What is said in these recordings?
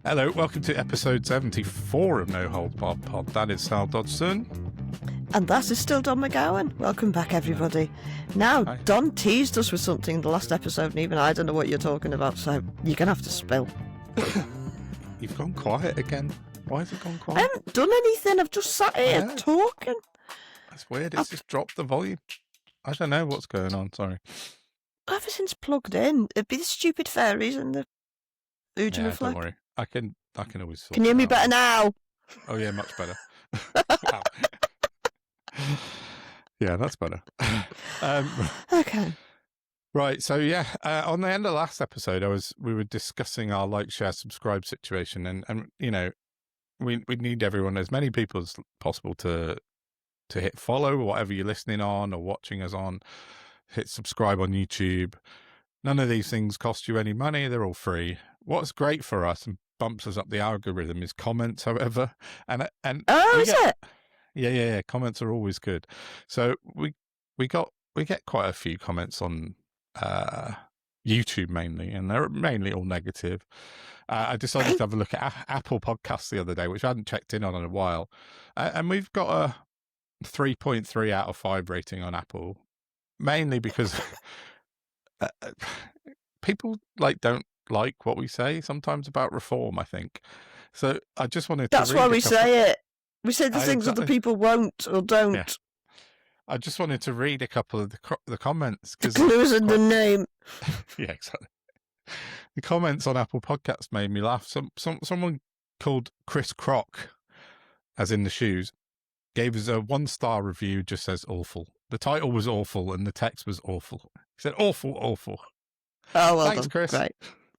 Hello, welcome to episode 74 of No Holds Barred Pod. That is Sal Dodgson. And that is still Don McGowan. Welcome back, everybody. Now, Hi. Don teased us with something in the last episode, and even I don't know what you're talking about, so you're going to have to spill. You've gone quiet again. Why has it gone I quiet? haven't done anything. I've just sat here talking. That's weird. It's just dropped the volume. I don't know what's going on. Sorry. Everything's plugged in. It'd be the stupid fairies and the Oodge and the Don't Fleck. worry. I can always sort Can you hear me it out. better now? Oh, yeah, much better. Wow. Yeah, that's better. Okay. Right, so yeah, on the end of the last episode, we were discussing our like, share, subscribe situation, and you know, we need everyone, as many people as possible, to hit follow, whatever you're listening on or watching us on. Hit subscribe on YouTube. None of these things cost you any money; they're all free. What's great for us and bumps us up the algorithm is comments, however, and Is it? Yeah. Comments are always good. So we get quite a few comments on YouTube mainly, and they're mainly all negative. I decided to have a look at Apple Podcasts the other day, which I hadn't checked in on in a while, and we've got a 3.3 out of 5 rating on Apple, mainly because people don't like what we say sometimes about reform, I think. So I just wanted to That's why we say it. We say the things exactly. other people won't or don't. Yeah. I just wanted to read a couple of the comments. The clues in the name. Yeah, exactly. The comments on Apple Podcasts made me laugh. Someone called Chris Croc, as in the shoes, gave us a 1-star review, just says awful. The title was awful and the text was awful. He said awful. Oh, well Thanks, done. Chris. Right.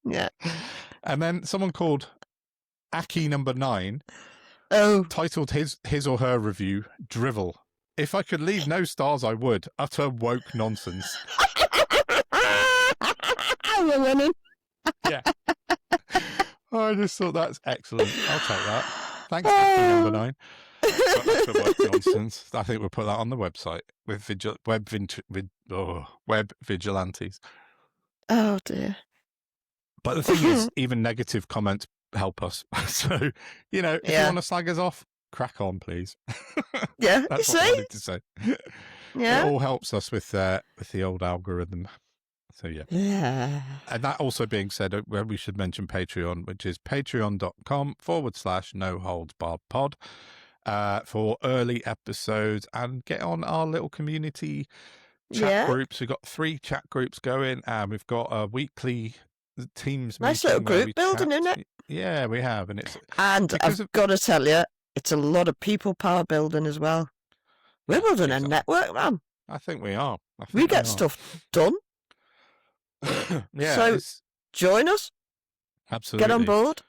Yeah. And then someone called Aki number 9 titled his or her review Drivel. If I could leave no stars, I would. Utter woke nonsense. We're winning. Yeah. I just thought that's excellent. I'll take that. Thanks, Aki number 9. Utter woke nonsense. I think we'll put that on the website with web vigilantes. Oh, dear. But the thing is, even negative comments help us. So, you know, if you want to slag us off, crack on, please. Yeah, That's you what I see? wanted to say. Yeah. It all helps us with the old algorithm. So, yeah. Yeah. And that also being said, we should mention Patreon, which is patreon.com/no-holds-barred-pod for early episodes and get on our little community chat groups. We've got 3 chat groups going, and we've got a weekly Teams nice meeting little group building, isn't it? Yeah, we have. And I've got to tell you, it's a lot of people power building as well. We're building a network, man. I think we are. We get stuff done. Yeah. So join us. Absolutely. Get on board.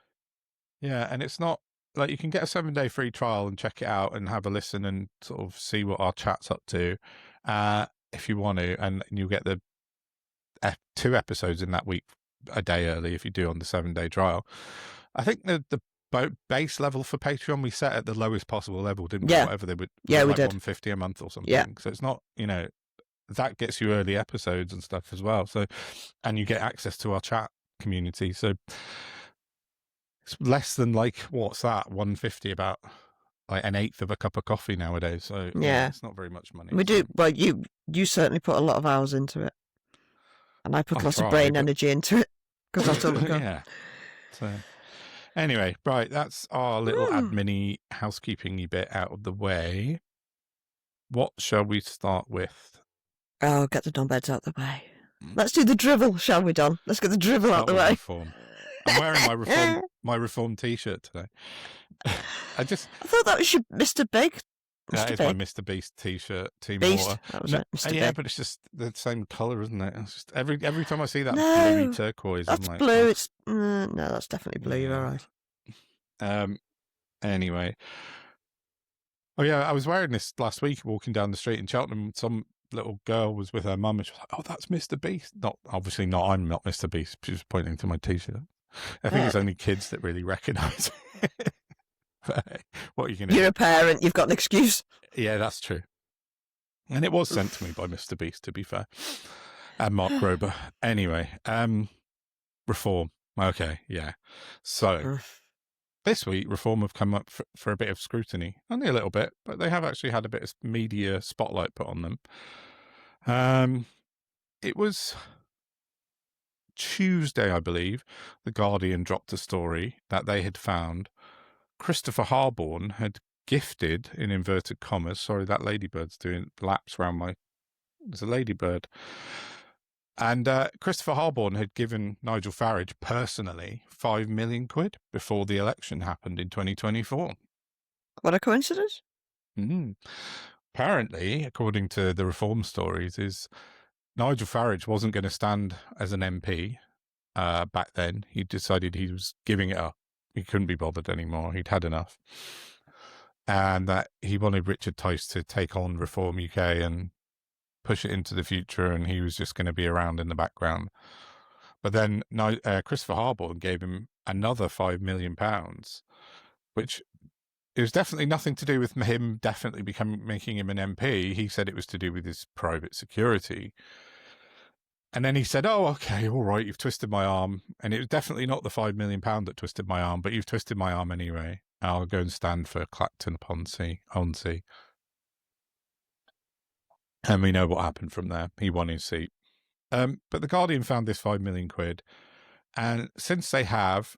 Yeah, and it's not like you can get a 7-day free trial and check it out and have a listen and sort of see what our chat's up to if you want to, and you'll get the 2 episodes in that week a day early if you do on the 7-day trial. I think the base level for Patreon we set at the lowest possible level, didn't we? Whatever they would, we like did. $150 a month or something. Yeah. So it's not, you know, that gets you early episodes and stuff as well. So, and you get access to our chat community. So it's less than like, what's that? $150, about like an eighth of a cup of coffee nowadays. So yeah, it's not very much money. We do. Well, you certainly put a lot of hours into it, and I put lots of brain energy into it because that's all I've got. Yeah. So anyway, right, that's our little admin-y, housekeeping-y bit out of the way. What shall we start with? Oh, get the dumbbells out the way. Let's do the drivel, shall we, Don? Let's get the drivel out the way. Reform. I'm wearing my reform T-shirt today. I thought that was your Mr. Big. That is my Mr. Beast T-shirt. Team Beast. Water. That was it. Mr. Yeah, Big. but it's just the same colour, isn't it? It's just every time I see that bluey turquoise, that's I'm like, blue. Oh. It's no, that's definitely blue. You're all right. Anyway. Oh yeah, I was wearing this last week, walking down the street in Cheltenham. Some little girl was with her mum, and she was like, "Oh, that's Mr. Beast." Obviously not. I'm not Mr. Beast. She was pointing to my T-shirt. I think it's only kids that really recognise it. But what are you going to do? You're a parent. You've got an excuse. Yeah, that's true. And it was sent to me by Mr. Beast, to be fair, and Mark Rober. Anyway, reform. Okay, yeah. So this week, Reform have come up for a bit of scrutiny, only a little bit, but they have actually had a bit of media spotlight put on them. It was Tuesday, I believe, The Guardian dropped a story that they had found Christopher Harborne had gifted, in inverted commas, sorry, that ladybird's doing laps around my... There's a ladybird. And Christopher Harborne had given Nigel Farage personally 5 million quid before the election happened in 2024. What a coincidence. Apparently, according to the Reform stories, is Nigel Farage wasn't going to stand as an MP back then. He decided he was giving it up. He couldn't be bothered anymore. He'd had enough. And that he wanted Richard Tice to take on Reform UK and push it into the future, and he was just going to be around in the background. But then Christopher Harborne gave him another £5 million, which it was definitely nothing to do with him definitely making him an MP. He said it was to do with his private security. And then he said, oh, okay, all right, you've twisted my arm. And it was definitely not the £5 million that twisted my arm, but you've twisted my arm anyway. I'll go and stand for Clacton-on-Sea. And we know what happened from there. He won his seat. But the Guardian found this 5 million quid. And since they have,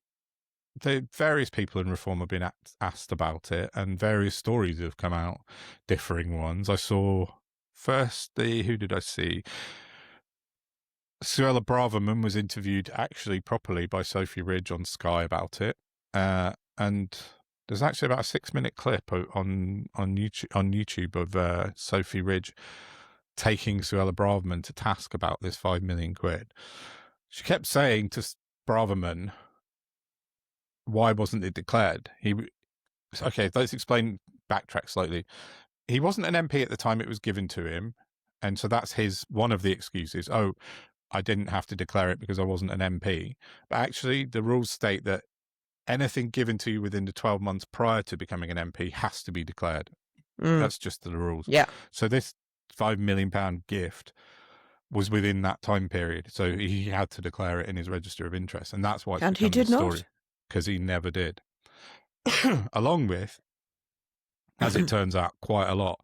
the various people in Reform have been asked about it, and various stories have come out, differing ones. I saw first who did I see? Suella Braverman was interviewed actually properly by Sophie Ridge on Sky about it. And there's actually about a 6-minute clip on YouTube of Sophie Ridge taking Suella Braverman to task about this 5 million quid. She kept saying to Braverman, why wasn't it declared? Okay, let's backtrack slightly. He wasn't an MP at the time it was given to him, and so that's one of the excuses. Oh, I didn't have to declare it because I wasn't an MP. But actually, the rules state that anything given to you within the 12 months prior to becoming an MP has to be declared. That's just the rules. Yeah. So this £5 million gift was within that time period. So he had to declare it in his register of interest. And that's why it's become the story. Because he never did. Along with, as it turns out, quite a lot.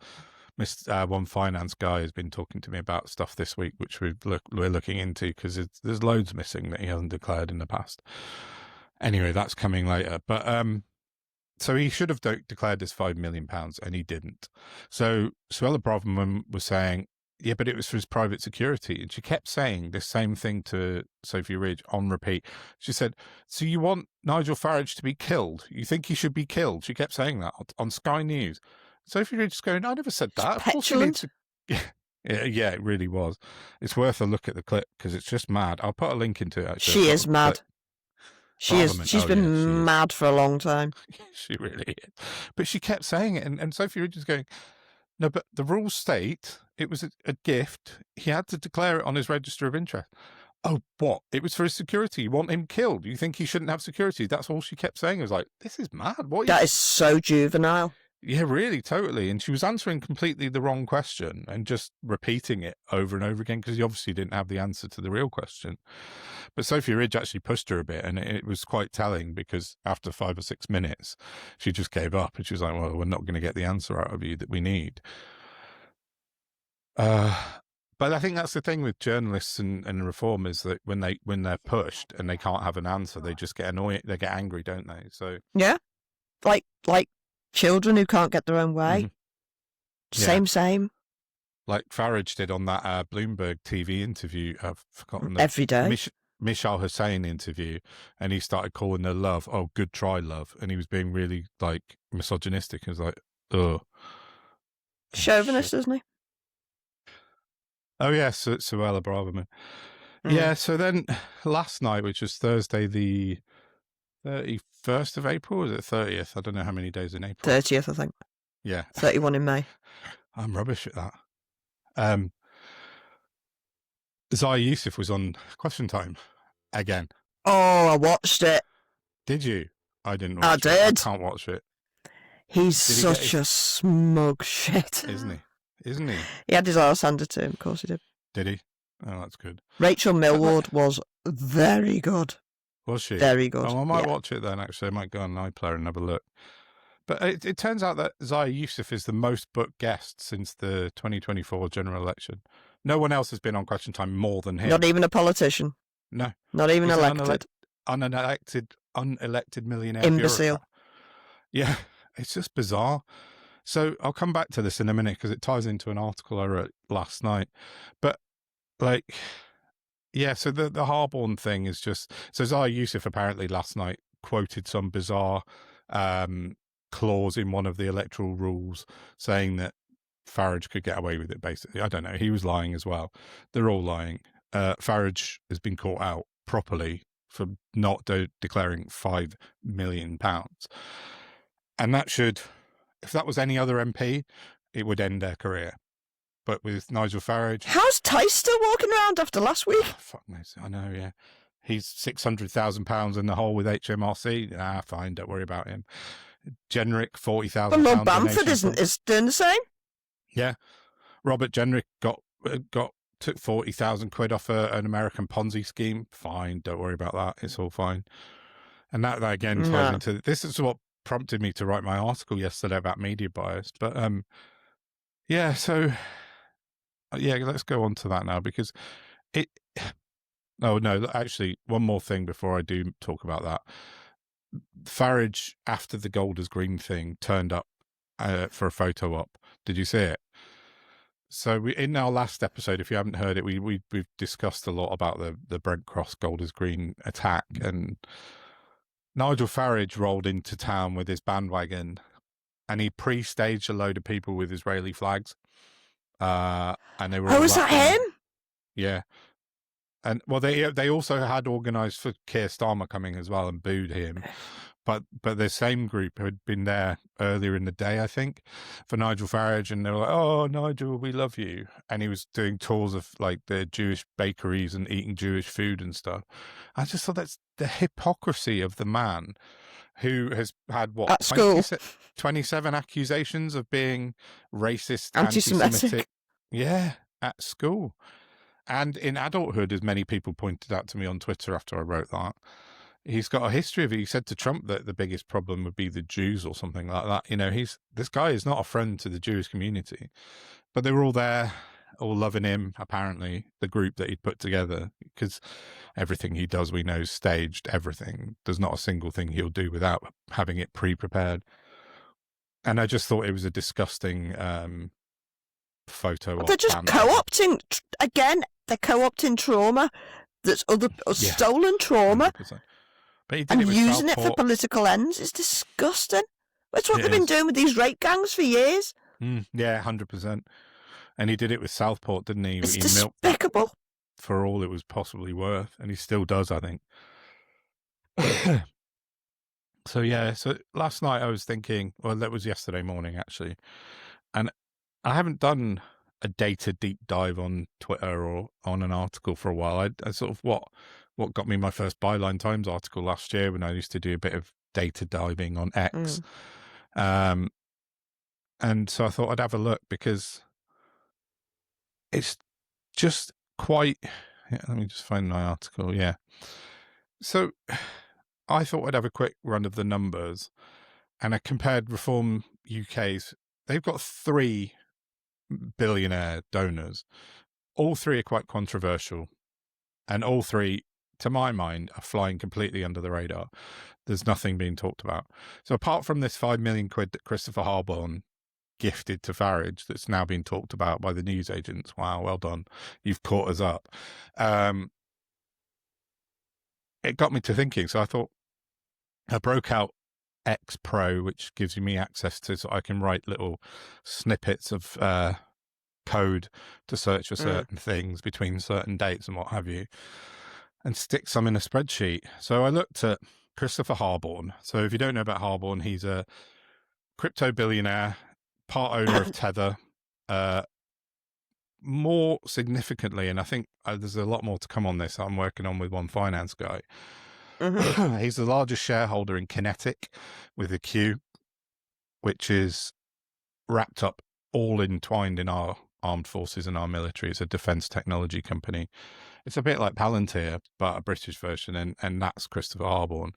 One finance guy has been talking to me about stuff this week, which we're looking into, because there's loads missing that he hasn't declared in the past. Anyway, that's coming later. But so he should have declared this £5 million, and he didn't. So Suella Braverman was saying, yeah, but it was for his private security. And she kept saying the same thing to Sophie Ridge on repeat. She said, so you want Nigel Farage to be killed? You think he should be killed? She kept saying that on Sky News. Sophie Ridge is going, I never said that. Of course you need to... Yeah, it really was. It's worth a look at the clip because it's just mad. I'll put a link into it. Actually. She is mad. She's been mad for a long time. She really is. But she kept saying it, and Sophie Ridge is going, no, but the rules state it was a gift. He had to declare it on his register of interest. Oh, what? It was for his security. You want him killed? You think he shouldn't have security? That's all she kept saying. I was like, this is mad. That is so juvenile. Yeah, really, totally. And she was answering completely the wrong question and just repeating it over and over again because he obviously didn't have the answer to the real question. But Sophie Ridge actually pushed her a bit, and it was quite telling because after 5 or 6 minutes, she just gave up and she was like, well, we're not going to get the answer out of you that we need. But I think that's the thing with journalists and Reform is that when they're pushed and they can't have an answer, they just get annoyed, they get angry, don't they? So yeah, like children who can't get their own way. Mm-hmm. Same. Like Farage did on that Bloomberg TV interview. I've forgotten the every day. Michal Hussein interview, and he started calling her love. Oh, good try, love, and he was being really like misogynistic. He was like, oh, chauvinist, isn't he? Oh yes, yeah, Suella Braverman. Yeah. So then last night, which was Thursday, the 31st of April, was it 30th? I don't know how many days in April. 30th, I think. Yeah. 31 in May. I'm rubbish at that. Zaya Youssef was on Question Time again. Oh, I watched it. Did you? I didn't watch it. I did. I can't watch it. He's such a smug shit. Isn't he? He had his arse handed to him, of course he did. Did he? Oh, that's good. Rachel Millward was very good. Was she? Very good. Oh, I might watch it then, actually. I might go on iPlayer and have a look. But it turns out that Zaya Yusuf is the most booked guest since the 2024 general election. No one else has been on Question Time more than him. Not even a politician. No. Not even He's elected. Unelected millionaire Imbecile. bureaucrat. Yeah, it's just bizarre. So I'll come back to this in a minute because it ties into an article I wrote last night. But like, yeah, so the Harborne thing is just, so Zaya Yusuf apparently last night quoted some bizarre clause in one of the electoral rules saying that Farage could get away with it, basically. I don't know. He was lying as well. They're all lying. Farage has been caught out properly for not declaring £5 million. And that should, if that was any other MP, it would end their career. But with Nigel Farage... How's Tice still walking around after last week? Oh, fuck me. I know, yeah. He's £600,000 in the hole with HMRC. Fine, don't worry about him. Jenrick, £40,000. But Lord Bamford is doing the same. Yeah. Robert Jenrick took 40,000 quid off an American Ponzi scheme. Fine, don't worry about that. It's all fine. And that again ties into... This is what prompted me to write my article yesterday about media bias. But, yeah, so... Yeah, let's go on to that now because it... Oh, no, actually, one more thing before I do talk about that. Farage, after the Gold is Green thing, turned up for a photo op. Did you see it? So in our last episode, if you haven't heard it, we've discussed a lot about the Brent Cross Gold is Green attack, and Nigel Farage rolled into town with his bandwagon, and he pre-staged a load of people with Israeli flags. And they were. Oh, was that him? Yeah. And well, they also had organised for Keir Starmer coming as well and booed him, but the same group had been there earlier in the day, I think, for Nigel Farage, and they were like, "Oh, Nigel, we love you," and he was doing tours of like the Jewish bakeries and eating Jewish food and stuff. I just thought that's the hypocrisy of the man who has had what at school 27 accusations of being racist, anti-Semitic. Yeah, at school. And in adulthood, as many people pointed out to me on Twitter after I wrote that, he's got a history of it. He said to Trump that the biggest problem would be the Jews or something like that. You know, this guy is not a friend to the Jewish community. But they were all there, all loving him, apparently, the group that he'd put together, because everything he does, we know, is staged, everything. There's not a single thing he'll do without having it pre-prepared. And I just thought it was a disgusting photo. They're just co-opting, again, they're co-opting trauma that's stolen trauma 100%. But he did and it with using Southport. it for political ends. It's disgusting. That's what they've been doing with these rape gangs for years. Yeah, 100%. And he did it with Southport, didn't he? It's he despicable. milked for all it was possibly worth, and he still does, I think. So last night I was thinking, well, that was yesterday morning actually, and I haven't done a data deep dive on Twitter or on an article for a while. I sort of what got me my first Byline Times article last year when I used to do a bit of data diving on X. And so I thought I'd have a look because it's just quite... Yeah, let me just find my article. Yeah. So I thought I'd have a quick run of the numbers, and I compared Reform UK's. They've got 3 billionaire donors. All 3 are quite controversial, and all 3, to my mind, are flying completely under the radar. There's nothing being talked about. So apart from this £5 million that Christopher Harborne gifted to Farage, that's now being talked about by the news agents. Wow, well done. You've caught us up. It got me to thinking. So I thought, I broke out X Pro, which gives me access to, so I can write little snippets of code to search for certain things between certain dates and what have you, and stick some in a spreadsheet. So I looked at Christopher Harborne. So if you don't know about Harborne, he's a crypto billionaire, part owner of Tether. More significantly, and I think there's a lot more to come on this, I'm working on with one finance guy. He's the largest shareholder in Kinetic with a Q, which is wrapped up all entwined in our armed forces and our military. It's a defence technology company. It's a bit like Palantir, but a British version, and that's Christopher Harborne.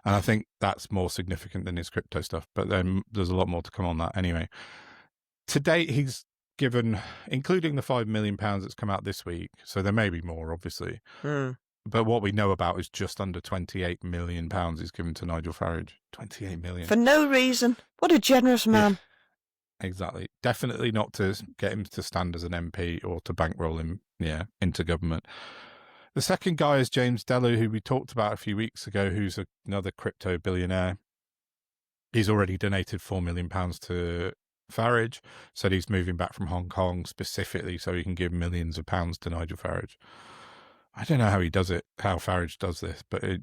And I think that's more significant than his crypto stuff, but then there's a lot more to come on that anyway. To date, he's given, including the £5 million that's come out this week, so there may be more, obviously. But what we know about is just under £28 million he's given to Nigel Farage. 28 million. For no reason. What a generous man. Yeah, exactly. Definitely not to get him to stand as an MP or to bankroll him, into government. The second guy is James Dello, who we talked about a few weeks ago, who's another crypto billionaire. He's already donated £4 million to Farage, said he's moving back from Hong Kong specifically so he can give millions of pounds to Nigel Farage. I don't know how he does it, how Farage does this, but, they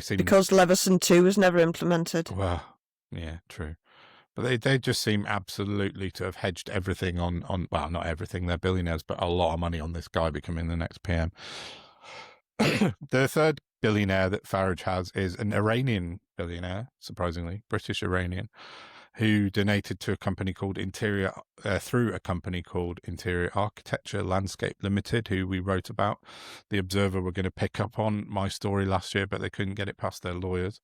seem... Because Leveson 2 was never implemented. Well, yeah, true. But they just seem absolutely to have hedged everything on, well, not everything, they're billionaires, but a lot of money on this guy becoming the next PM. The third billionaire that Farage has is an Iranian billionaire, surprisingly, British Iranian, who donated to a company called through a company called Interior Architecture Landscape Limited, who we wrote about. The Observer were going to pick up on my story last year, but they couldn't get it past their lawyers.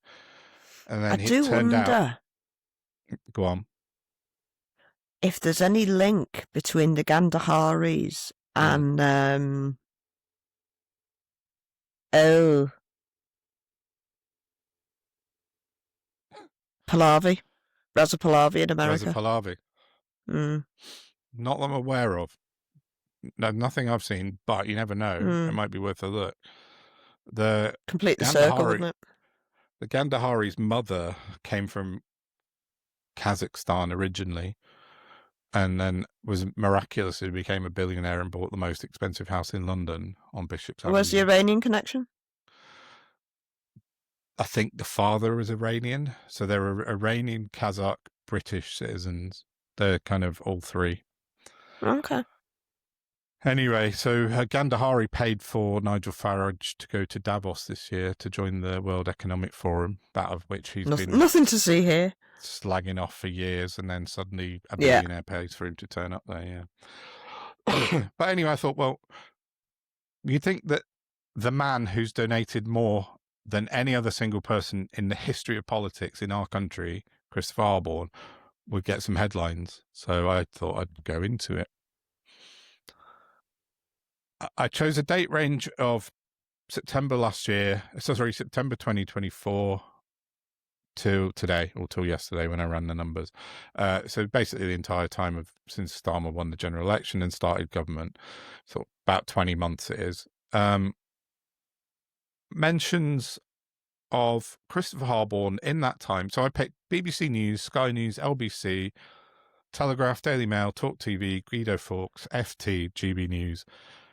And then it turned out... Go on. If there's any link between the Gandaharis and Pahlavi, Reza Pahlavi in America. Reza Pahlavi. Not that I'm aware of. No, nothing I've seen, but you never know. It might be worth a look. Complete the circle, wouldn't it? The Gandahari's mother came from Kazakhstan originally, and then was miraculously became a billionaire and bought the most expensive house in London on Bishop's Avenue. Where's the Iranian connection? I think the father is Iranian, so they're Iranian, Kazakh, British citizens. They're kind of all three. Okay. Anyway, so Gandahari paid for Nigel Farage to go to Davos this year to join the World Economic Forum, that of which he's been... Nothing to see here. Slagging off for years, and then suddenly a billionaire pays for him to turn up there, But anyway, I thought, well, you think that the man who's donated more than any other single person in the history of politics in our country, Christopher Harborne, would get some headlines. So I thought I'd go into it. I chose a date range of September 2024 till today, or till yesterday when I ran the numbers. So basically the entire time since Starmer won the general election and started government. So about 20 months it is. Mentions of Christopher Harborne in that time. So I picked BBC News, Sky News, LBC, Telegraph, Daily Mail, Talk TV, Guido Fawkes, FT, GB News,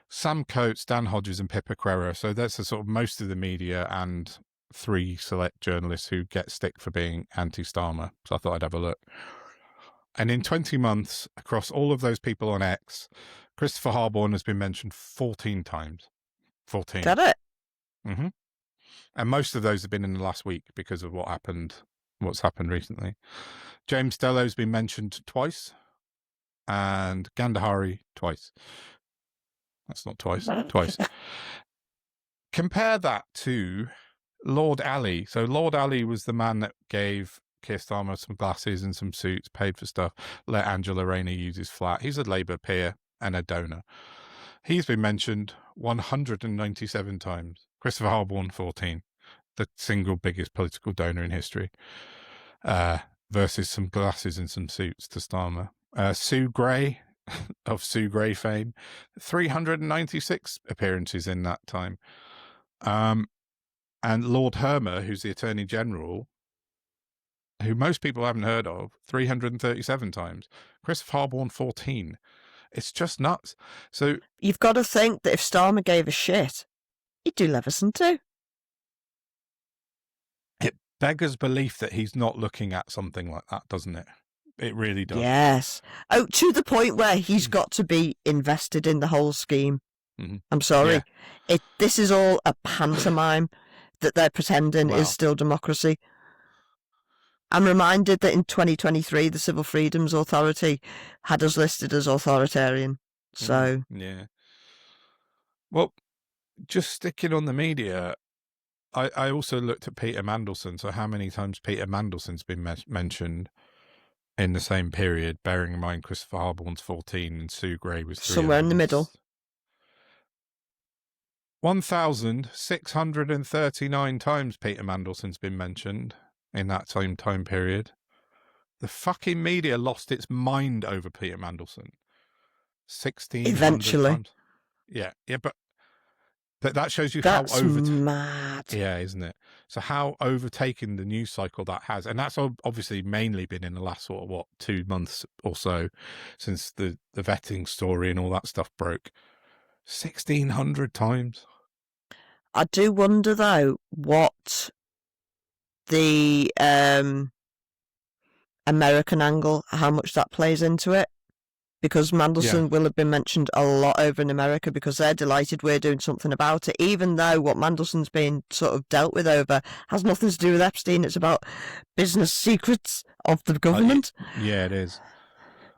Sam Coates, Dan Hodges and Pippa Crerar. So that's the sort of most of the media and 3 select journalists who get stick for being anti-Starmer. So I thought I'd have a look. And in 20 months, across all of those people on X, Christopher Harborne has been mentioned 14 times. 14. Got it? Mm-hmm. And most of those have been in the last week because of what's happened recently. James Dello's been mentioned twice, and Gandahari twice. That's not twice, twice. Compare that to Lord Ali. So Lord Ali was the man that gave Keir Starmer some glasses and some suits, paid for stuff, let Angela Rayner use his flat. He's a Labour peer and a donor. He's been mentioned 197 times. Christopher Harborne, 14. The single biggest political donor in history. Versus some glasses and some suits to Starmer. Sue Gray, of Sue Gray fame, 396 appearances in that time. And Lord Hermer, who's the Attorney General, who most people haven't heard of, 337 times. Christopher Harborne, 14. It's just nuts. So you've got to think that if Starmer gave a shit, he'd do Leveson too. It beggars belief that he's not looking at something like that, doesn't it? It really does. Yes. Oh, to the point where he's got to be invested in the whole scheme. Mm-hmm. I'm sorry. Yeah. This is all a pantomime that they're pretending is still democracy. I'm reminded that in 2023, the Civil Freedoms Authority had us listed as authoritarian. So, yeah. Well, just sticking on the media, I also looked at Peter Mandelson. So how many times Peter Mandelson's been mentioned in the same period, bearing in mind Christopher Harborne's 14 and Sue Gray was 300. somewhere in the middle. 1,639 times Peter Mandelson's been mentioned in that same time period. The fucking media lost its mind over Peter Mandelson. 1,600 Eventually. times. Yeah, but that shows you That's how mad. Yeah, isn't it? So how overtaken the news cycle that has, and that's obviously mainly been in the last sort of 2 months or so since the vetting story and all that stuff broke. 1,600 times. I do wonder though what the American angle, how much that plays into it, because Mandelson will have been mentioned a lot over in America because they're delighted we're doing something about it, even though what Mandelson's been sort of dealt with over has nothing to do with Epstein. It's about business secrets of the government. Yeah, it is.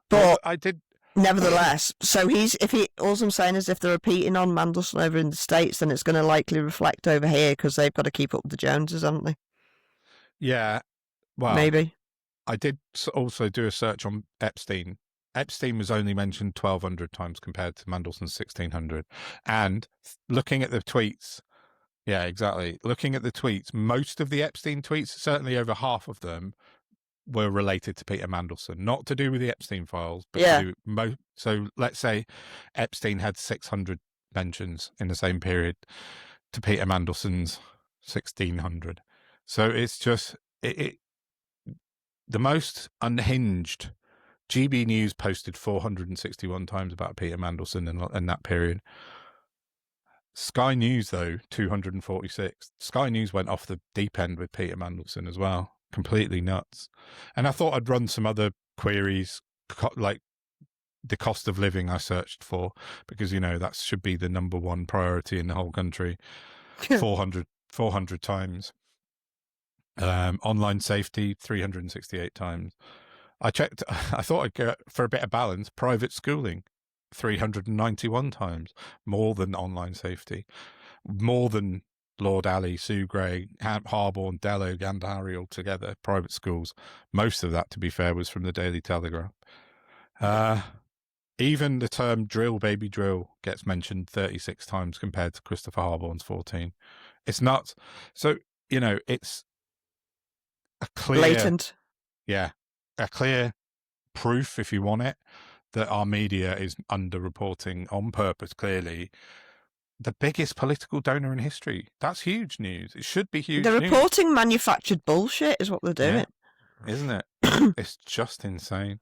But I did. Nevertheless, so all I'm saying is if they're repeating on Mandelson over in the States, then it's going to likely reflect over here because they've got to keep up with the Joneses, haven't they? Yeah, well, maybe. I did also do a search on Epstein. Epstein was only mentioned 1,200 times compared to Mandelson's 1,600. And looking at the tweets, yeah, exactly. Looking at the tweets, most of the Epstein tweets, certainly over half of them, were related to Peter Mandelson, not to do with the Epstein files, but to do so let's say Epstein had 600 mentions in the same period to Peter Mandelson's 1,600. So it's just the most unhinged. GB News posted 461 times about Peter Mandelson in that period. Sky News, though, 246. Sky News went off the deep end with Peter Mandelson as well. Completely nuts. And I thought I'd run some other queries, like the cost of living I searched for, because, that should be the number one priority in the whole country. 400 times. Online safety, 368 times. I checked, I thought I'd go for a bit of balance, private schooling, 391 times, more than online safety, more than Lord Ali, Sue Gray, Harborne, Dello, Gandhari all together, private schools. Most of that, to be fair, was from the Daily Telegraph. Even the term drill, baby drill gets mentioned 36 times compared to Christopher Harborne's 14. It's nuts. So, it's a clear... blatant. Yeah. A clear proof, if you want it, that our media is underreporting on purpose, clearly. The biggest political donor in history. That's huge news. It should be huge news. They're reporting manufactured bullshit is what they're doing. Yeah, isn't it? It's just insane.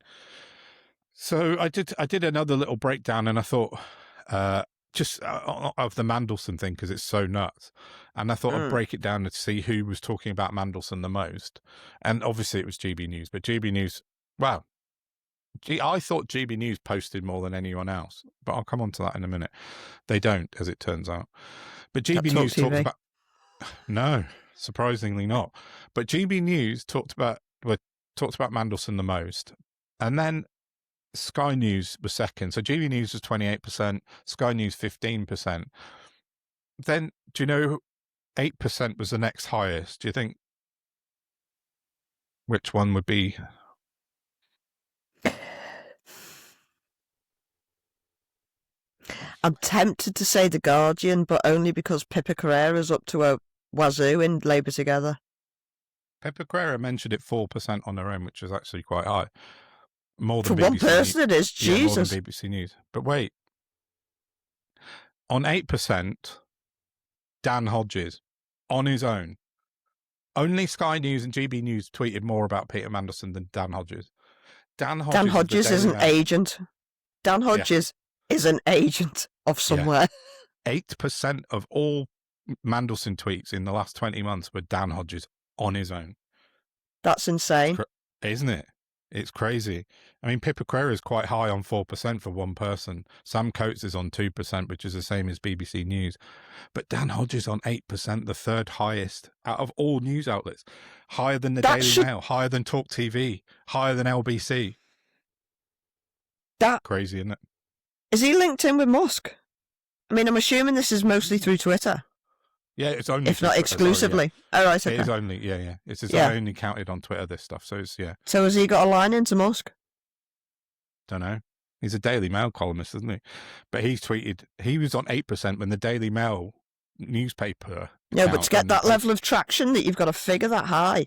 So I did another little breakdown, and I thought just of the Mandelson thing because it's so nuts. And I thought I'd break it down to see who was talking about Mandelson the most. And obviously it was GB News, but GB News, wow. I thought GB News posted more than anyone else, but I'll come on to that in a minute. They don't, as it turns out. But GB News talks about... No, surprisingly not. But GB News talked about Mandelson the most. And then Sky News was second. So GB News was 28%, Sky News 15%. Then, do you know, 8% was the next highest. Do you think which one would be? I'm tempted to say The Guardian, but only because Pippa Carrera's up to a wazoo in Labour Together. Pippa Carrera mentioned it 4% on her own, which is actually quite high. More than for BBC one person, it is. Jesus. Yeah, more than BBC News. But wait, on 8%, Dan Hodges, on his own. Only Sky News and GB News tweeted more about Peter Mandelson than Dan Hodges. Dan Hodges is an agent. Dan Hodges is an agent of somewhere. 8% of all Mandelson tweets in the last 20 months were Dan Hodges on his own. That's insane. Isn't it? It's crazy. I mean, Pippa Crerar is quite high on 4% for one person. Sam Coates is on 2%, which is the same as BBC News. But Dan Hodges on 8%, the third highest out of all news outlets. Higher than the Daily Mail, higher than Talk TV, higher than LBC. Crazy, isn't it? Is he linked in with Musk? I mean, I'm assuming this is mostly through Twitter. Yeah, it's only if not Twitter, exclusively. Sorry, yeah. Oh, right, okay. It is only, yeah. It's only counted on Twitter, this stuff. So it's, yeah. So has he got a line into Musk? Don't know. He's a Daily Mail columnist, isn't he? But he tweeted, he was on 8% when the Daily Mail newspaper. No, but to get that level of traction, that you've got to figure that high.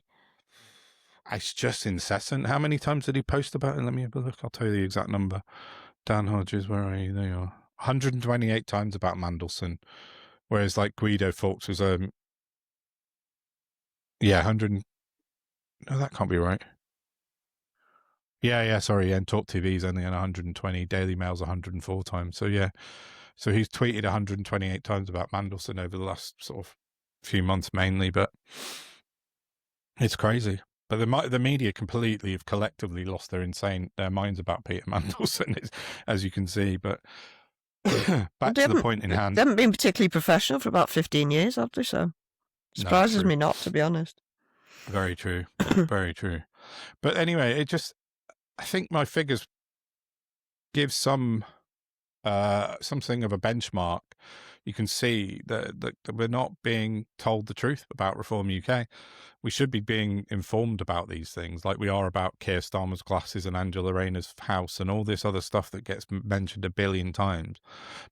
It's just incessant. How many times did he post about it? Let me have a look. I'll tell you the exact number. Dan Hodges, where are you? There you are. 128 times about Mandelson. Whereas like Guido Fawkes was 100. No, that can't be right. Yeah, sorry. And Talk TV is only on 120. Daily Mail's 104 times. So yeah. So he's tweeted 128 times about Mandelson over the last sort of few months mainly, but it's crazy. But the media completely have collectively lost their minds about Peter Mandelson, as you can see. But back to the point in hand. They haven't been particularly professional for about 15 years, have they? So surprises me not, to be honest. Very true. Very true. But anyway, I think my figures give something of a benchmark. You can see that we're not being told the truth about Reform UK. We should be being informed about these things, like we are about Keir Starmer's glasses and Angela Rayner's house and all this other stuff that gets mentioned a billion times.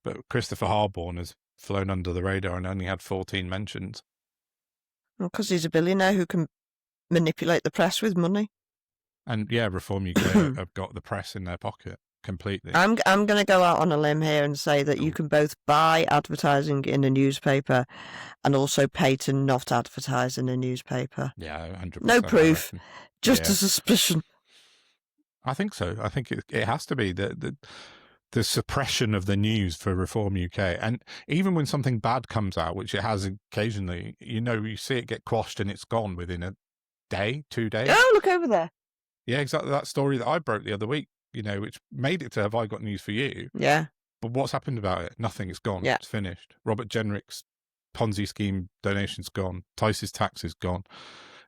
But Christopher Harborne has flown under the radar and only had 14 mentions. Well, because he's a billionaire who can manipulate the press with money. And yeah, Reform UK have got the press in their pocket completely. I'm going to go out on a limb here and say that you can both buy advertising in a newspaper and also pay to not advertise in a newspaper. Yeah, 100%. No proof, just a suspicion. I think so. I think it has to be the suppression of the news for Reform UK. And even when something bad comes out, which it has occasionally, you see it get quashed and it's gone within a day, 2 days. Oh, look over there. Yeah, exactly. That story that I broke the other week, which made it to Have I Got News for You? Yeah. But what's happened about it? Nothing. It's gone. Yeah. It's finished. Robert Jenrick's Ponzi scheme donation's gone. Tice's tax is gone.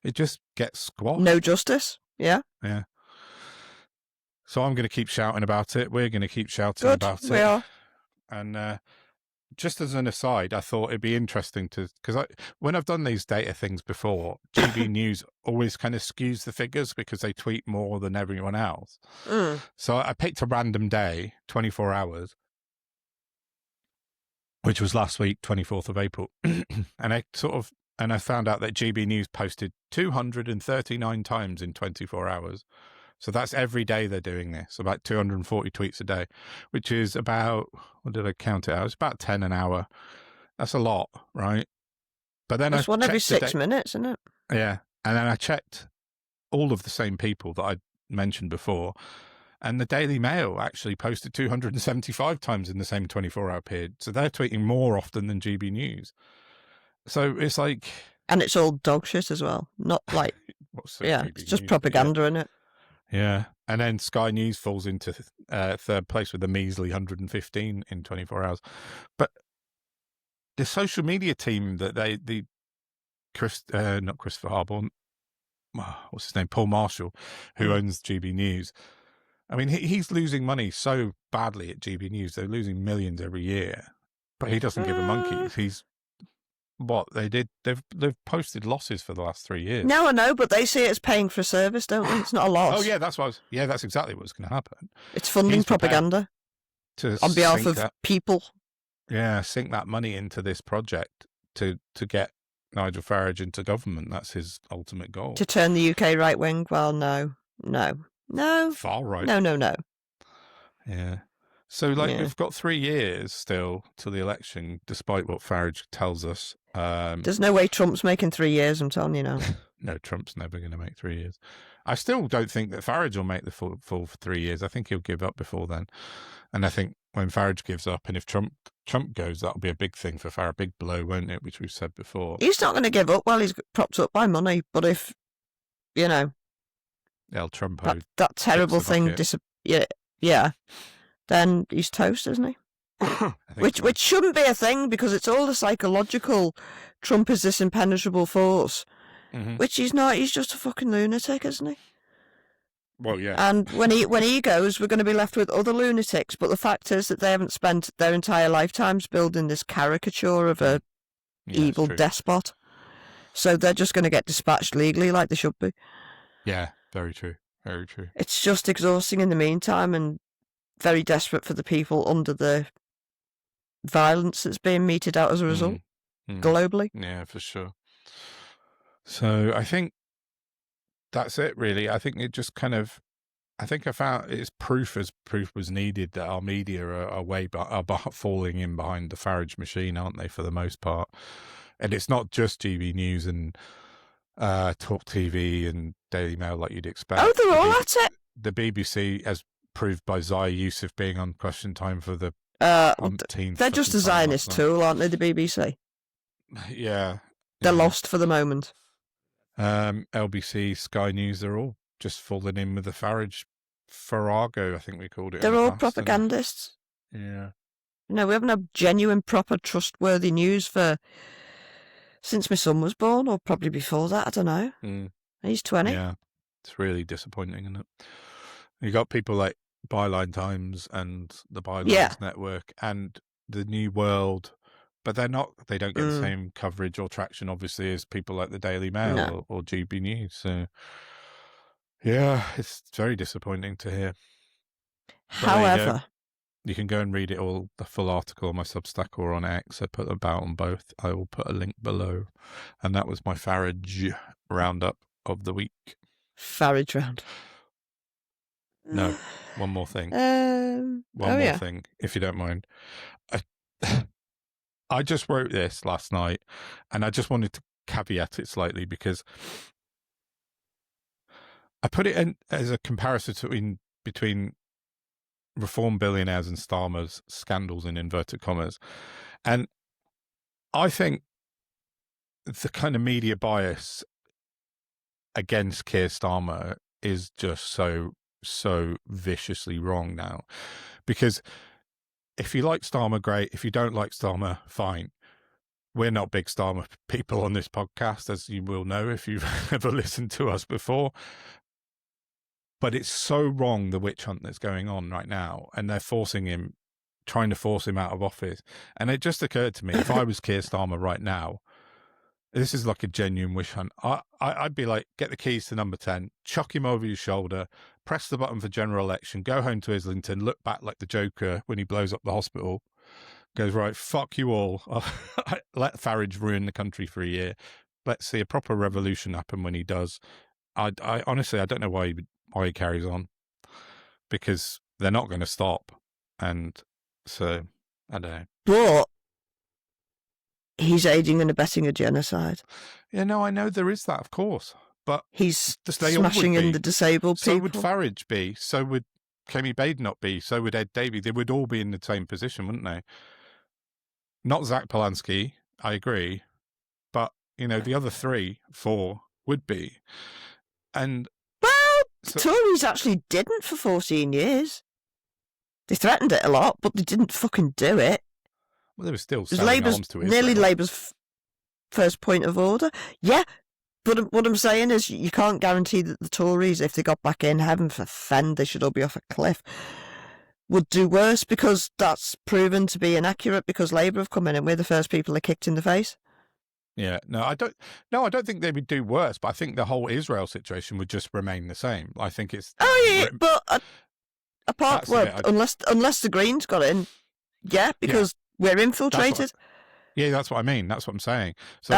It just gets squashed. No justice. Yeah. Yeah. So I'm going to keep shouting about it. We're going to keep shouting about it. We are. And just as an aside, I thought it'd be interesting because when I've done these data things before, GB News always kind of skews the figures because they tweet more than everyone else. So I picked a random day, 24 hours, which was last week, 24th of April. And I found out that GB News posted 239 times in 24 hours. So that's every day they're doing this, about 240 tweets a day, which is about, what did I count it out? It's about 10 an hour. That's a lot, right? But then that's one every 6 minutes, isn't it? Yeah. And then I checked all of the same people that I mentioned before, and the Daily Mail actually posted 275 times in the same 24-hour period. So they're tweeting more often than GB News. So it's like... And it's all dog shit as well. Not like... it's just propaganda, isn't it? Yeah, and then Sky News falls into third place with a measly 115 in 24 hours. But the social media team that not Christopher Harborne, what's his name, Paul Marshall, who owns GB News. I mean, he's losing money so badly at GB News. They're losing millions every year, but he doesn't give a monkey. He's they've posted losses for the last 3 years. No, I know, but they see it as paying for a service, don't they? It's not a loss. Oh yeah, that's exactly what's going to happen. It's funding propaganda on behalf of people. Yeah, sink that money into this project to get Nigel Farage into government. That's his ultimate goal. To turn the UK right wing? Well, no. Far right. No. Yeah. So, we've got 3 years still till the election, despite what Farage tells us. There's no way Trump's making 3 years, I'm telling you now. No, Trump's never going to make 3 years. I still don't think that Farage will make the full for 3 years. I think he'll give up before then. And I think when Farage gives up, and if Trump goes, that'll be a big thing for Farage, a big blow, won't it, which we've said before. He's not going to give up while he's propped up by money, but if, El Trumpo. That terrible thing, then he's toast, isn't he? Which shouldn't be a thing, because it's all the psychological. Trump is this impenetrable force, which he's not. He's just a fucking lunatic, isn't he? Well, yeah. And when he goes, we're going to be left with other lunatics. But the fact is that they haven't spent their entire lifetimes building this caricature of a evil despot. So they're just going to get dispatched legally, like they should be. Yeah, very true. Very true. It's just exhausting in the meantime, and very desperate for the people under the violence that's being meted out as a result globally. Yeah, for sure. So I think that's it, really. I think it just kind of, I think I found it's proof as proof was needed that our media are falling in behind the Farage machine, aren't they, for the most part? And it's not just GB News and Talk TV and Daily Mail like you'd expect. Oh, they're all at it. The BBC, as proved by Zaya Yusuf being on Question Time for the umpteenth. They're just a Zionist tool, aren't they, the BBC? Yeah. They're lost for the moment. LBC, Sky News, they're all just falling in with the Farrago, I think we called it. They're all propagandists. Yeah. No, we haven't had genuine, proper, trustworthy news since my son was born, or probably before that, I don't know. He's 20. Yeah, it's really disappointing, isn't it? You got people like Byline Times and the Bylines Network and the New World, but they don't get the same coverage or traction, obviously, as people like the Daily Mail or GB News. So, yeah, it's very disappointing to hear. However, you can go and read it all, the full article on my Substack or on X. I put about on both. I will put a link below. And that was my Farage roundup of the week. Farage round. No, one more thing. One more thing, if you don't mind. I just wrote this last night, and I just wanted to caveat it slightly because I put it in as a comparison between reform billionaires and Starmer's scandals in inverted commas. And I think the kind of media bias against Keir Starmer is just so viciously wrong now. Because if you like Starmer, great. If you don't like Starmer, fine. We're not big Starmer people on this podcast, as you will know if you've ever listened to us before. But it's so wrong, the witch hunt that's going on right now. And they're trying to force him out of office. And it just occurred to me, if I was Keir Starmer right now, this is like a genuine witch hunt. I'd be like, get the keys to number 10, chuck him over your shoulder, press the button for general election, go home to Islington, look back like the Joker when he blows up the hospital, goes, right, fuck you all. Let Farage ruin the country for a year. Let's see a proper revolution happen when he does. I honestly, I don't know why he carries on, because they're not going to stop. And so, I don't know. But he's aiding and abetting a genocide. Yeah, no, I know there is that, of course. But he's smashing in the disabled people. So would Farage be. So would Kemi Badenoch be. So would Ed Davey. They would all be in the same position, wouldn't they? Not Zach Polanski, I agree. But, the other 4 would be. And the Tories actually didn't for 14 years. They threatened it a lot, but they didn't fucking do it. Well, they were still selling arms to Israel. Nearly Labour's first point of order. Yeah, but what I'm saying is you can't guarantee that the Tories, if they got back in, heaven forfend, they should all be off a cliff, would do worse, because that's proven to be inaccurate, because Labour have come in and we're the first people they kicked in the face. Yeah, I don't think they would do worse, but I think the whole Israel situation would just remain the same. I think it's... Oh, yeah, but unless the Greens got in, because we're infiltrated. That's what I mean. That's what I'm saying. So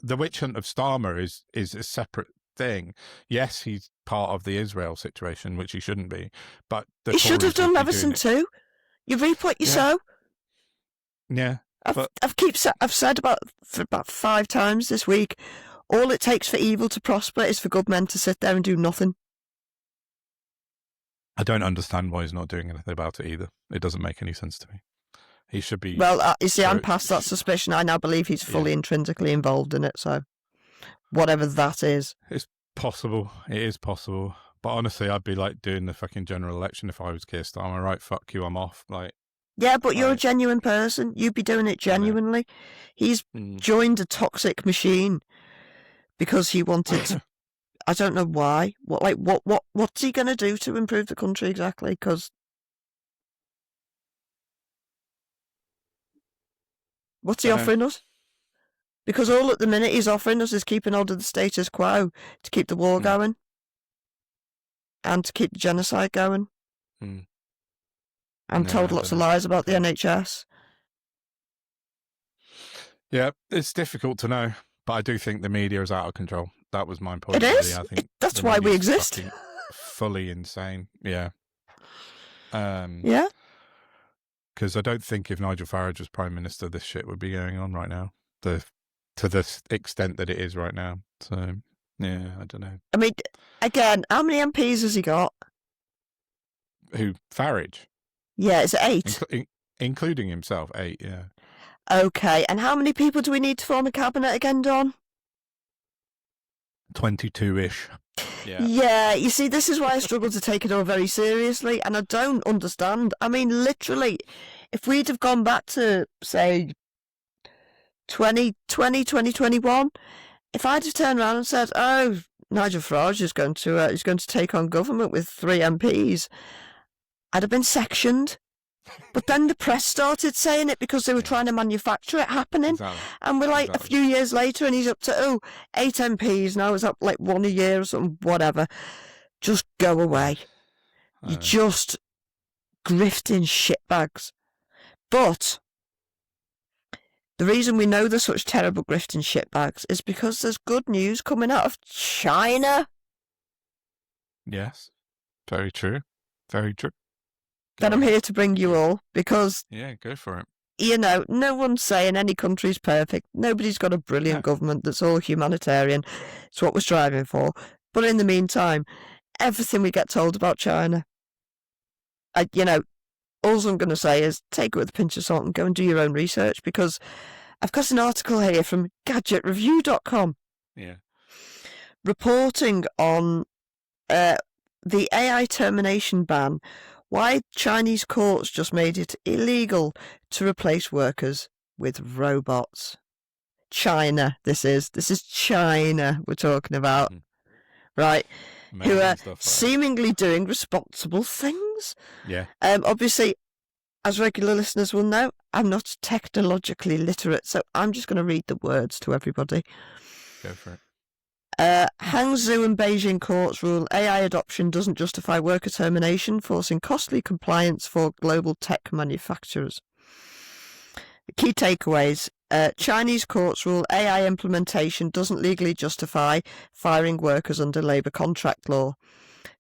the witch hunt of Starmer is a separate thing. Yes, he's part of the Israel situation, which he shouldn't be, but he should have done Leveson too. You reap what you sow. Yeah. I've said about 5 times this week, all it takes for evil to prosper is for good men to sit there and do nothing. I don't understand why he's not doing anything about it either. It doesn't make any sense to me. He should be... Well, you see, I'm past that suspicion. I now believe he's fully intrinsically involved in it, so whatever that is. possible. It is possible. But honestly, I'd be like doing the fucking general election if I was Keir Starmer. Right, fuck you, I'm off. Like, yeah, but you're a genuine person. You'd be doing it genuinely. He's joined a toxic machine because he wanted to. I don't know why. What's he going to do to improve the country exactly? Because what's he offering us? Because all at the minute he's offering us is keeping hold of the status quo to keep the war going and to keep the genocide going. I'm told lots of lies about the NHS. Yeah, it's difficult to know, but I do think the media is out of control. That was my point. It is. I think that's why we exist. Fully insane. Yeah. Yeah. Because I don't think if Nigel Farage was Prime Minister, this shit would be going on right now. To the extent that it is right now. So, yeah, I don't know. I mean, again, how many MPs has he got? Who? Farage? Yeah, it's 8. Including himself, 8, yeah. Okay, and how many people do we need to form a cabinet again, Don? 22-ish. Yeah. Yeah, you see, this is why I struggle to take it all very seriously, and I don't understand. I mean, literally, if we'd have gone back to, say, 2021, if I'd have turned around and said, oh, Nigel Farage is going to take on government with 3 MPs, I'd have been sectioned. But then the press started saying it because they were trying to manufacture it happening. Exactly. And we're like a few years later and he's up to 8 MPs. Now it's up like 1 a year or something, whatever. Just go away. You're just grifting shitbags. But the reason we know there's such terrible grifting shitbags is because there's good news coming out of China. Yes. Very true. Very true. Then I'm here to bring you all because... Yeah, go for it. You know, no one's saying any country's perfect. Nobody's got a brilliant government that's all humanitarian. It's what we're striving for. But in the meantime, everything we get told about China, all I'm going to say is take it with a pinch of salt and go and do your own research because I've got an article here from GadgetReview.com. Yeah. Reporting on the AI termination ban. Why Chinese courts just made it illegal to replace workers with robots. China, this is China we're talking about, right? Who are seemingly doing responsible things. Yeah. Obviously, as regular listeners will know, I'm not technologically literate, so I'm just going to read the words to everybody. Go for it. Hangzhou and Beijing courts rule AI adoption doesn't justify worker termination, forcing costly compliance for global tech manufacturers. The key takeaways. Chinese courts rule AI implementation doesn't legally justify firing workers under labour contract law.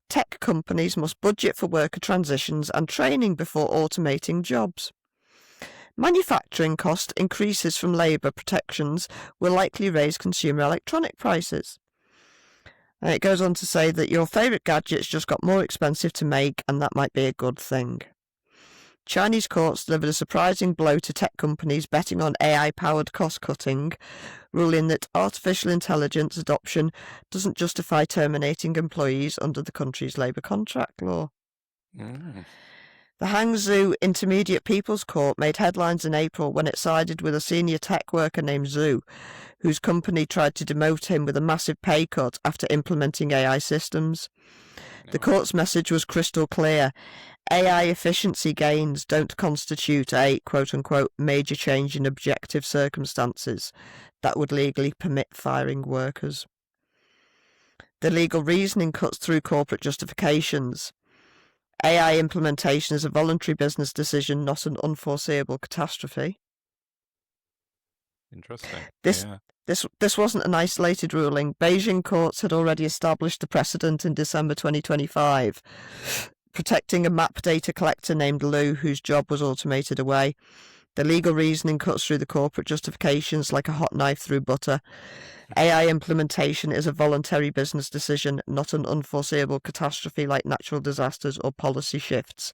Tech companies must budget for worker transitions and training before automating jobs. Manufacturing cost increases from labour protections will likely raise consumer electronic prices. And it goes on to say that your favourite gadgets just got more expensive to make and that might be a good thing. Chinese courts delivered a surprising blow to tech companies betting on AI-powered cost-cutting, ruling that artificial intelligence adoption doesn't justify terminating employees under the country's labour contract law. The Hangzhou Intermediate People's Court made headlines in April when it sided with a senior tech worker named Zhu, whose company tried to demote him with a massive pay cut after implementing AI systems. The court's message was crystal clear. AI efficiency gains don't constitute a, quote-unquote, major change in objective circumstances that would legally permit firing workers. The legal reasoning cuts through corporate justifications. AI implementation is a voluntary business decision, not an unforeseeable catastrophe. Interesting. This wasn't an isolated ruling. Beijing courts had already established the precedent in December 2025, protecting a map data collector named Lu, whose job was automated away. The legal reasoning cuts through the corporate justifications like a hot knife through butter. AI implementation is a voluntary business decision, not an unforeseeable catastrophe like natural disasters or policy shifts.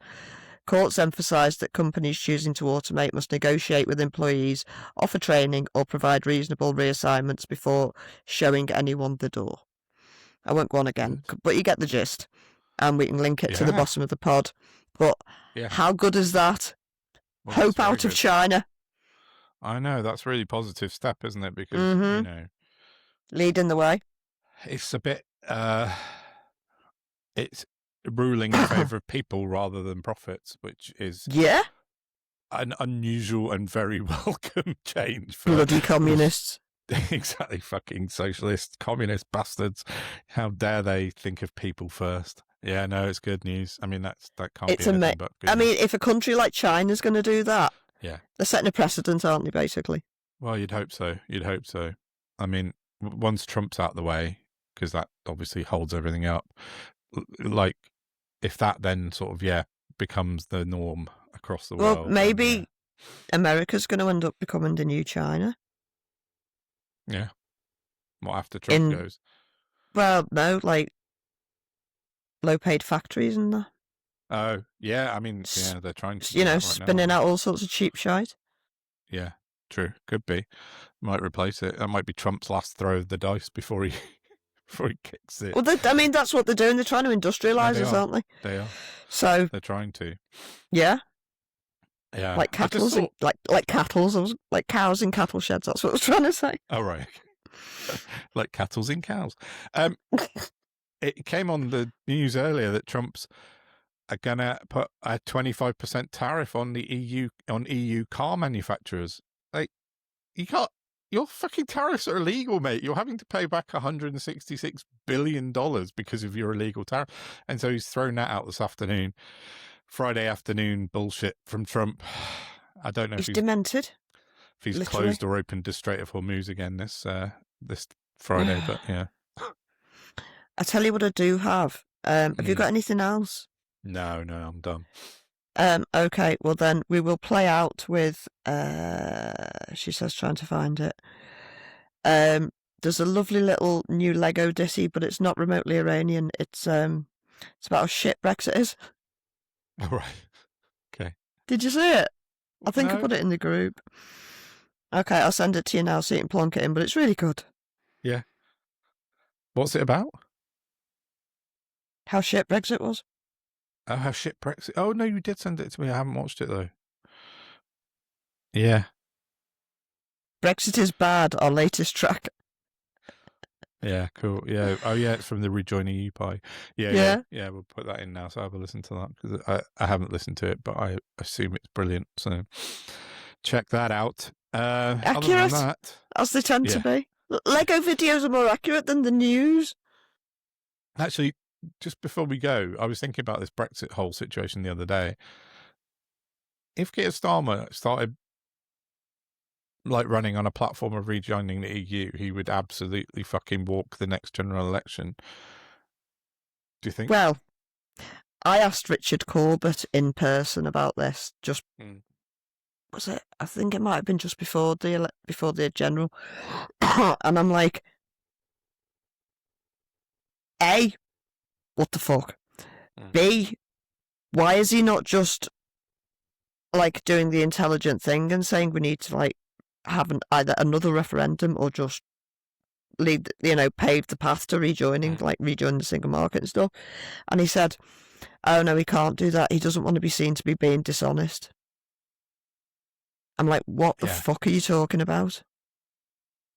Courts emphasise that companies choosing to automate must negotiate with employees, offer training or provide reasonable reassignments before showing anyone the door. I won't go on again, but you get the gist. And we can link it to the bottom of the pod. But how good is that? Well, hope out of China. I know, that's a really positive step, isn't it? Because, you know... Leading the way. It's a bit... it's ruling in favour of people rather than profits, which is... Yeah. An unusual and very welcome change for... Bloody communists. Exactly, fucking socialist, communist bastards. How dare they think of people first? Yeah, no, it's good news. I mean, that can't be anything but good. I mean, if a country like China's going to do that, they're setting a precedent, aren't they, basically? Well, you'd hope so. I mean, once Trump's out the way, because that obviously holds everything up, like, if that then sort of, becomes the norm across the world. Well, maybe America's going to end up becoming the new China. Yeah. What, after Trump goes? Well, no, like low-paid factories and that. Oh, yeah, I mean, they're trying to... You know, spinning out all sorts of cheap shite. Yeah, true. Could be. Might replace it. That might be Trump's last throw of the dice before he kicks it. Well, I mean, that's what they're doing. They're trying to industrialise us, aren't they? They are. So... They're trying to. Yeah. Yeah. Like cattle, like cattles, like cows in cattle sheds. That's what I was trying to say. Oh, right. Like cattles in cows. It came on the news earlier that Trump's going to put a 25% tariff on the EU car manufacturers. Like, you can't. Your fucking tariffs are illegal, mate. You're having to pay back $166 billion because of your illegal tariff. And so he's thrown that out this afternoon. Friday afternoon bullshit from Trump. I don't know if he's demented. If he's closed or opened the Strait of Hormuz again this Friday, but yeah. I tell you what I do have. Have you got anything else? No, I'm done. Okay, well then we will play out with, she says, trying to find it. There's a lovely little new Lego Dissy, but it's not remotely Iranian. It's about how shit Brexit is. Oh, right. Okay. Did you see it? I think I put it in the group. Okay, I'll send it to you now so you can plonk it in, but it's really good. Yeah. What's it about? How shit Brexit was. Oh, how shit Brexit. Oh, no, you did send it to me. I haven't watched it, though. Yeah. Brexit is bad, our latest track. Yeah, cool. Yeah. Oh, yeah, it's from the Rejoin EU pie. Yeah, we'll put that in now, so I'll have a listen to that, because I haven't listened to it, but I assume it's brilliant, so check that out. Accurate, as they tend to be. Lego videos are more accurate than the news. Actually, just before we go, I was thinking about this Brexit whole situation the other day. If Keir Starmer started running on a platform of rejoining the EU, he would absolutely fucking walk the next general election. Do you think? Well, I asked Richard Corbett in person about this. Just was it? I think it might have been just before the general, and I'm like, A, what the fuck? B, why is he not just doing the intelligent thing and saying we need to have either another referendum or just pave the path to rejoining the single market and stuff? And he said, oh no, he can't do that. He doesn't want to be seen to be being dishonest. I'm like, what the fuck are you talking about?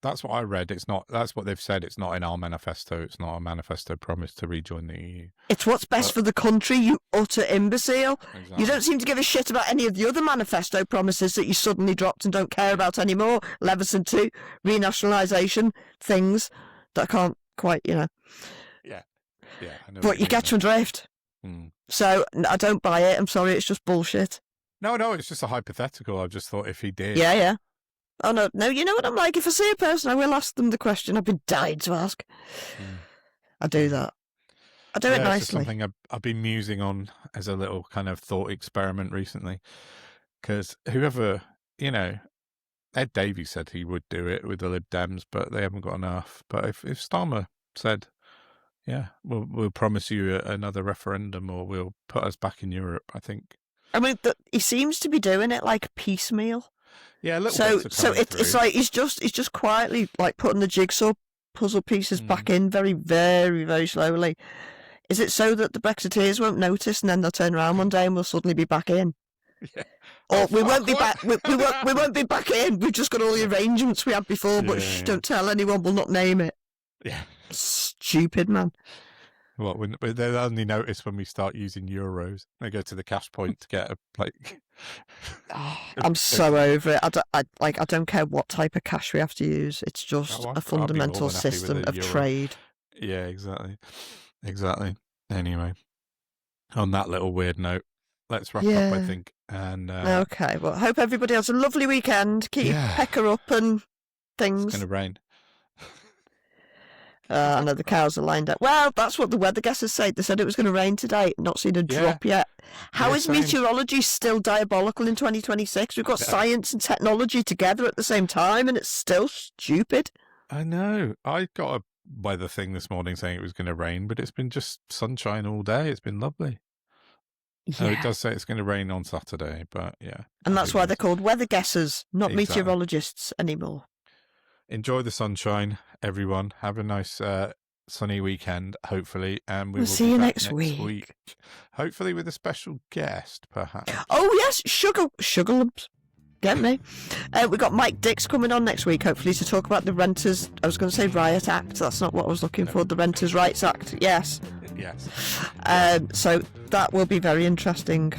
That's what I read. That's what they've said. It's not in our manifesto. It's not a manifesto promise to rejoin the EU. It's what's best for the country, you utter imbecile. Exactly. You don't seem to give a shit about any of the other manifesto promises that you suddenly dropped and don't care about anymore. Leveson 2, renationalisation, things that I can't quite, Yeah. I know, but you get my drift. So I don't buy it. I'm sorry, it's just bullshit. No, it's just a hypothetical. I just thought if he did. Yeah. Oh, no, you know what I'm like? If I see a person, I will ask them the question I've been dying to ask. I do that. I do it nicely. It's something I've been musing on as a little kind of thought experiment recently. Because whoever, Ed Davies said he would do it with the Lib Dems, but they haven't got enough. But if Starmer said, we'll promise you another referendum or we'll put us back in Europe, I think. I mean, he seems to be doing it piecemeal. Yeah, a little bit. So it's like he's just quietly putting the jigsaw puzzle pieces back in very, very, very slowly. Is it so that the Brexiteers won't notice and then they'll turn around one day and we'll suddenly be back in? Yeah. Or we won't be back. We won't be back in. We've just got all the arrangements we had before, but don't tell anyone. We'll not name it. Yeah. Stupid, man. What? They'll only notice when we start using euros. They go to the cash point to get I'm so over it. I don't care what type of cash we have to use. It's just a fundamental system of trade. Yeah, exactly. Anyway, on that little weird note, let's wrap up, I think. And okay, well, I hope everybody has a lovely weekend. Keep your pecker up and things. It's going to rain. I know the cows are lined up. Well, that's what the weather guessers say. They said it was going to rain today. Not seen a drop yet. How is meteorology still diabolical in 2026? We've got science and technology together at the same time, and it's still stupid. I know. I got a weather thing this morning saying it was going to rain, but it's been just sunshine all day. It's been lovely. Yeah. It does say it's going to rain on Saturday, but yeah. And that's why they're called weather guessers, not meteorologists anymore. Enjoy the sunshine, everyone. Have a nice sunny weekend, hopefully. And we'll see you next week. Hopefully with a special guest, perhaps. Oh, yes, Sugar Lumps. Get me. We've got Mike Dix coming on next week, hopefully, to talk about the Renters... I was going to say Riot Act. That's not what I was looking for. The Renters' Rights Act. Yes. Yes. So that will be very interesting.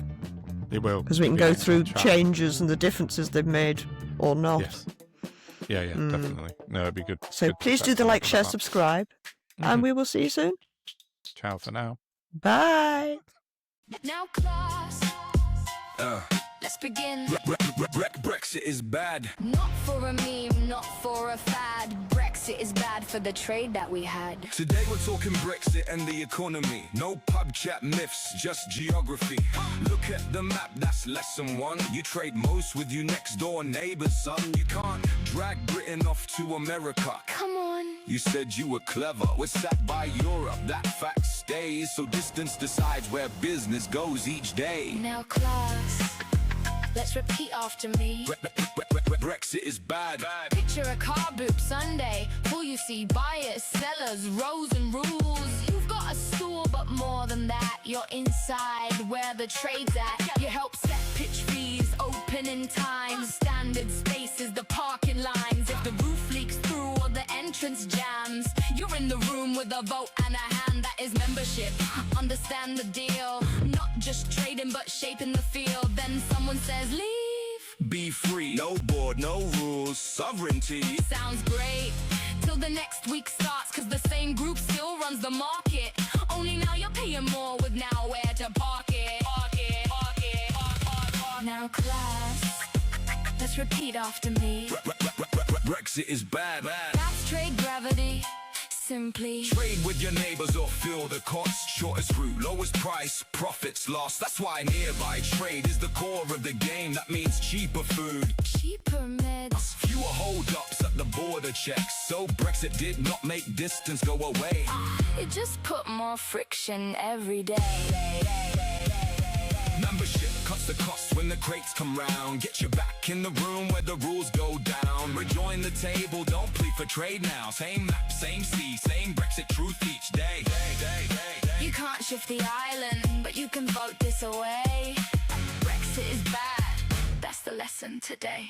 It will. Because we can go through changes and the differences they've made or not. Yes. Yeah, definitely. No, it'd be good. So please do the like, share, subscribe, and we will see you soon. Ciao for now. Bye. Now, class. Let's begin. Brexit is bad. Not for a meme, not for a fad. Brexit is bad for the trade that we had. Today we're talking Brexit and the economy. No pub chat myths, just geography. Look at the map, that's lesson 1. You trade most with your next door neighbors, son. You can't drag Britain off to America. Come on. You said you were clever. We're sat by Europe, that fact stays. So distance decides where business goes each day. Now, class. Let's repeat after me. Brexit is bad. Picture a car boot Sunday. All you see, buyers, sellers, rows and rules. You've got a store, but more than that, you're inside where the trade's at. You help set pitch fees, opening times, standard spaces, the parking lines. If the roof leaks through or the entrance jams, you're in the room with a vote and a hand. That is membership. Understand the deal. Not just trading, but shaping the field. Then someone says, leave. Be free, no board, no rules, sovereignty. Sounds great, till the next week starts, cause the same group still runs the market. Only now you're paying more with nowhere to park it. Now, class, let's repeat after me. Brexit is bad. That's trade gravity. Simply trade with your neighbors or feel the cost. Shortest route, lowest price, profits lost. That's why nearby trade is the core of the game. That means cheaper food, cheaper meds, fewer hold-ups at the border checks. So Brexit did not make distance go away. It just put more friction every day. Membership cuts the cost when the crates come round. Get you back in the room where the rules go down. Rejoin the table, don't plead for trade now. Same map, same sea, same Brexit truth each day. You can't shift the island, but you can vote this away. Brexit is bad, that's the lesson today.